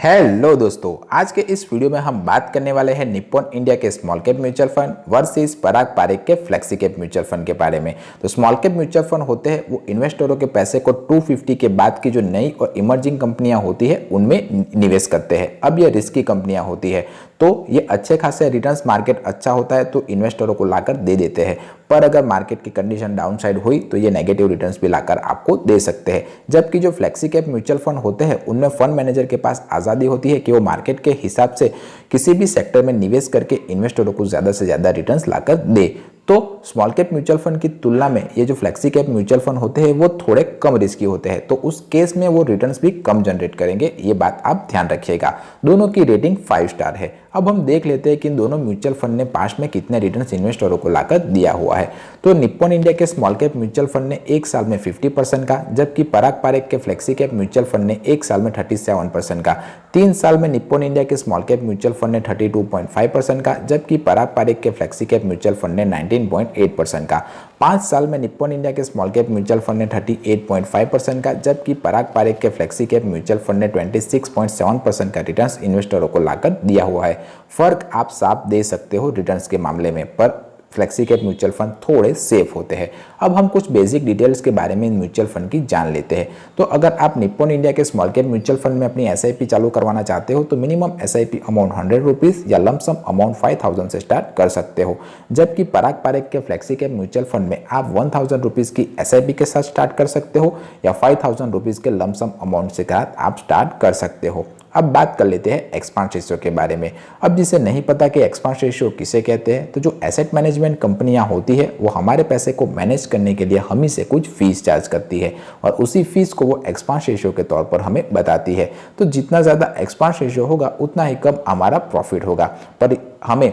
Hello दोस्तों, आज के इस वीडियो में हम बात करने वाले हैं निप्पॉन इंडिया के small cap mutual fund versus Parag Parekh के फ्लेक्सी कैप म्यूचुअल फंड के बारे में। तो स्मॉल कैप म्यूचुअल फंड होते हैं वो इन्वेस्टरों के पैसे को 250 के बाद की जो नई और इमर्जिंग कंपनियां होती है उनमें निवेश करते हैं। अब ये रिस्की कंपनियां होती है तो ये अच्छे खासे रिटर्न्स, मार्केट अच्छा होता है तो इन्वेस्टरों को लाकर दे देते हैं, पर अगर मार्केट की कंडीशन डाउन साइड हुई तो ये नेगेटिव रिटर्न्स भी लाकर आपको दे सकते हैं। जबकि जो फ्लेक्सी कैप म्यूचुअल फंड होते हैं उनमें फंड मैनेजर के पास आज़ादी होती है कि वो मार्केट के हिसाब से किसी भी सेक्टर में निवेश करके इन्वेस्टरों को ज़्यादा से ज़्यादा रिटर्न्स लाकर दे। तो स्मॉल कैप म्यूचुअल फंड की तुलना में ये जो फ्लेक्सी कैप म्यूचुअल फंड होते हैं वो थोड़े कम रिस्की होते हैं, तो उस केस में वो रिटर्न्स भी कम जनरेट करेंगे, ये बात आप ध्यान रखिएगा। दोनों की रेटिंग 5 स्टार है। अब हम देख लेते हैं कि इन दोनों म्यूचुअल फंड ने पास्ट में कितने रिटर्न्स इन्वेस्टरों को लाकर दिया हुआ है। तो निप्पॉन इंडिया के स्मॉल कैप म्यूचुअल फंड ने एक साल में 50% का, जबकि पराग पारेख के फ्लेक्सी कैप म्यूचुअल फंड ने एक साल में 37% का। 3 साल में निप्पॉन इंडिया के स्मॉल कैप म्यूचुअल फंड ने 32.5% का, जबकि पराग पारेख के फ्लेक्सी कैप म्यूचुअल फंड ने 19.8% का। 5 साल में निप्पॉन इंडिया के स्मॉल कैप म्यूचुअल फंड ने 38.5% का, जबकि पराग पारेख के फ्लेक्सी कैप म्यूचुअल फंड ने 26.7% का रिटर्न्स इन्वेस्टरों को लाकर दिया हुआ है। फर्क आप साफ दे सकते हो रिटर्न्स के मामले में, पर फ्लेक्सी कैप म्यूचुअल फंड थोड़े सेफ होते हैं। अब हम कुछ बेसिक डिटेल्स के बारे में इन म्यूचुअल फंड की जान लेते हैं। तो अगर आप निप्पॉन इंडिया के स्मॉल कैप म्यूचुअल फंड में अपनी एसआईपी चालू करवाना चाहते हो तो मिनिमम एसआईपी अमाउंट 100 रुपीज़ या लमसम अमाउंट 5000 से स्टार्ट कर सकते हो। जबकि पराग पारेख के फ्लेक्सी कैप म्यूचुअल फंड में आप 1000 रुपीज़ की एसआईपी के साथ स्टार्ट कर सकते हो या 5000 रुपीज़ के लमसम अमाउंट से साथ आप स्टार्ट कर सकते हो। अब बात कर लेते हैं एक्सपांस रेशियो के बारे में। अब जिसे नहीं पता कि एक्सपांस रेशियो किसे कहते हैं, तो जो एसेट मैनेजमेंट कंपनियां होती है वो हमारे पैसे को मैनेज करने के लिए हम ही से कुछ फीस चार्ज करती है और उसी फीस को वो एक्सपांस रेशियो के तौर पर हमें बताती है। तो जितना ज़्यादा एक्सपांस रेशियो होगा उतना ही कम हमारा प्रॉफिट होगा, पर हमें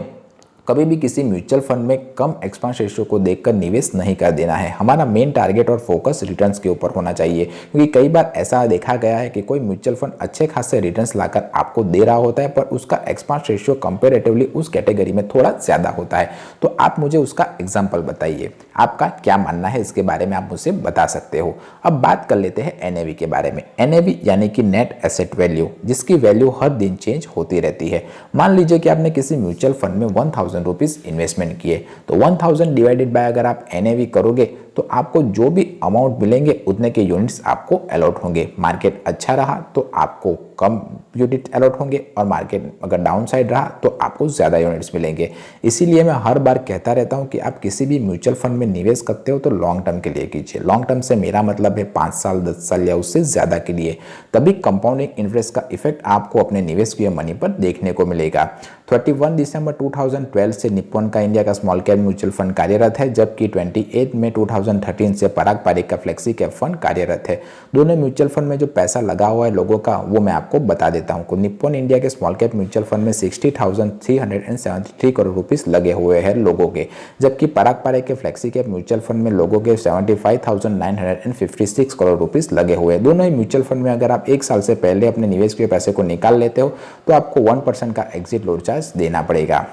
कभी भी किसी म्यूचुअल फंड में कम एक्सपांस रेशियो को देखकर निवेश नहीं कर देना है। हमारा मेन टारगेट और फोकस रिटर्न्स के ऊपर होना चाहिए, क्योंकि कई बार ऐसा देखा गया है कि कोई म्यूचुअल फंड अच्छे खासे रिटर्न्स लाकर आपको दे रहा होता है पर उसका एक्सपांस रेशियो कंपेरेटिवली उस कैटेगरी में थोड़ा ज़्यादा होता है। तो आप मुझे उसका एग्जाम्पल बताइए, आपका क्या मानना है इसके बारे में आप मुझसे बता सकते हो। अब बात कर लेते हैं एनएवी के बारे में। एनएवी यानी कि नेट एसेट वैल्यू, जिसकी वैल्यू हर दिन चेंज होती रहती है। मान लीजिए कि आपने किसी म्यूचुअल फंड में 1000 रुपीज़ इन्वेस्टमेंट किए, तो 1000 डिवाइडेड बाय अगर आप एनएवी करोगे तो आपको जो भी अमाउंट मिलेंगे उतने के यूनिट्स आपको अलॉट होंगे। मार्केट अच्छा रहा तो आपको कम यूनिट अलॉट होंगे और मार्केट अगर डाउन साइड रहा तो आपको ज़्यादा यूनिट्स मिलेंगे। इसीलिए मैं हर बार कहता रहता हूं कि आप किसी भी म्यूचुअल फंड में निवेश करते हो तो लॉन्ग टर्म के लिए कीजिए। लॉन्ग टर्म से मेरा मतलब है 5 साल, 10 साल या उससे ज़्यादा के लिए। तभी कंपाउंडिंग इंटरेस्ट का इफेक्ट आपको अपने निवेश किए मनी पर देखने को मिलेगा। 31 दिसंबर 2012 से निप्पॉन का इंडिया का स्मॉल कैप म्यूचुअल फंड कार्यरत है, जबकि 28 मई 2013 से पराग पारेख का फ्लेक्सी कैप फंड कार्यरत है। दोनों म्यूचुअल फंड में जो पैसा लगा हुआ है लोगों का वो मैं आपको बता देता हूँ। निप्पॉन इंडिया के स्मॉल कैप म्यूचुअल फंड में 60,373 करोड़ रुपीस लगे हुए हैं लोगों के, जबकि पराग पारेख के फ्लेक्सी कैप म्यूचुअल फंड में लोगों के 75,956 करोड़ रुपीस लगे हुए हैं। दोनों ही म्यूचुअल फंड में अगर आप एक साल से पहले अपने निवेश के पैसे को निकाल लेते हो तो आपको 1% का एग्जिट लोड चार्ज देना पड़ेगा।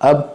अब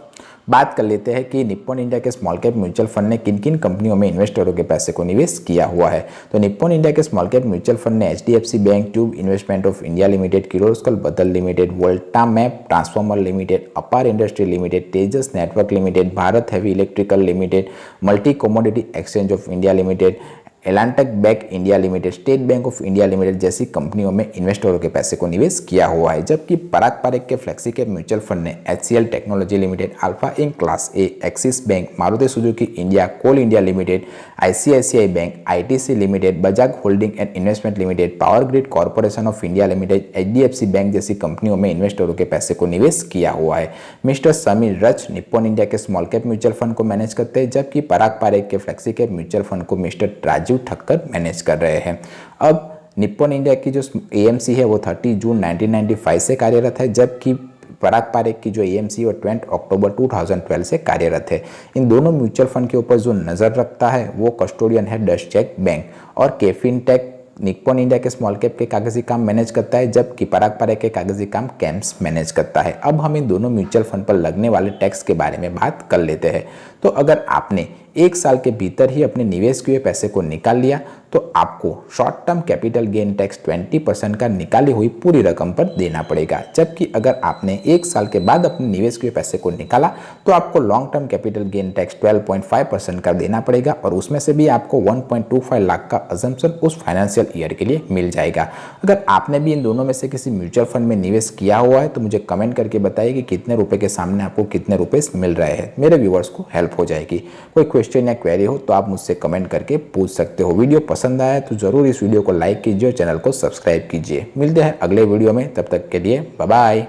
बात कर लेते हैं कि निप्पॉन इंडिया के स्मॉल कैप म्यूचुअल फंड ने किन किन कंपनियों में इन्वेस्टरों के पैसे को निवेश किया हुआ है। तो निप्पॉन इंडिया के स्मॉल कैप म्यूचुअल फंड ने HDFC bank, tube investment of India limited, Kirloskar बदल limited, Voltamp transformer limited, Apar industry limited, Tejas network limited, Bharat heavy electrical limited, multi commodity exchange of India limited, Elantas Beck India limited, state bank of India limited जैसी कंपनियों में इन्वेस्टरों के पैसे को निवेश किया हुआ है। जबकि पराग पारेख के फ्लेक्सी कैप म्यूचुअल फंड ने HCL Technology Limited, Alpha Inc Class A, Axis Bank, Maruti Suzuki India, Coal India Limited, ICICI Bank, ITC Limited, Bajaj Holding and Investment Limited, Power Grid Corporation of India Limited, HDFC Bank जैसी कंपनियों में इन्वेस्टरों के पैसे को निवेश किया हुआ है। मिस्टर समीर रच निप्पॉन इंडिया के स्मॉल कैप म्यूचुअल फंड को मैनेज करते हैं, जबकि पराग पारेख के फ्लेक्सी कैप म्यूचुअल फंड को मिस्टर राजू ठक्कर मैनेज कर रहे हैं। अब निप्पॉन इंडिया की जो एएमसी है वो 30 जून 1995 से कार्यरत है, जबकि पराग पारेख की जो एएमसी वो 20 अक्टूबर 2012 से कार्यरत है। इन दोनों म्यूचुअल फंड के ऊपर जो नज़र रखता है वो कस्टोडियन है डच चेक बैंक, और केफिन टेक निप्पॉन इंडिया के स्मॉल कैप के कागजी काम मैनेज करता है, जबकि पराग पारेख के कागजी काम कैम्स मैनेज करता है। अब हम इन दोनों म्यूचुअल फंड पर लगने वाले टैक्स के बारे में बात कर लेते हैं। तो अगर आपने 1 साल के भीतर ही अपने निवेश किए पैसे को निकाल लिया तो आपको short term capital gain tax 20% का निकाली हुई पूरी रकम पर देना पड़ेगा। जबकि अगर आपने 1 साल के बाद अपने निवेश किए पैसे को निकाला तो आपको long term capital gain tax 12.5% का देना पड़ेगा और उसमें से भी आपको 1.25 लाख का अजम्पशन उस फाइनेंशियल ईयर के लिए मिल जाएगा। अगर आपने भी इन दोनों में से किसी म्यूचुअल फंड में निवेश किया हुआ है तो मुझे कमेंट करके बताइए कि कितने रुपए के सामने आपको कितने रुपए मिल रहे हैं। मेरे व्यूअर्स को हेल्प हो जाएगी। कोई क्वेश्चन या क्वेरी हो तो आप मुझसे कमेंट करके पूछ सकते हो। वीडियो पसंद आया तो जरूर इस वीडियो को लाइक कीजिए और चैनल को सब्सक्राइब कीजिए। मिलते हैं अगले वीडियो में, तब तक के लिए बाय बाय।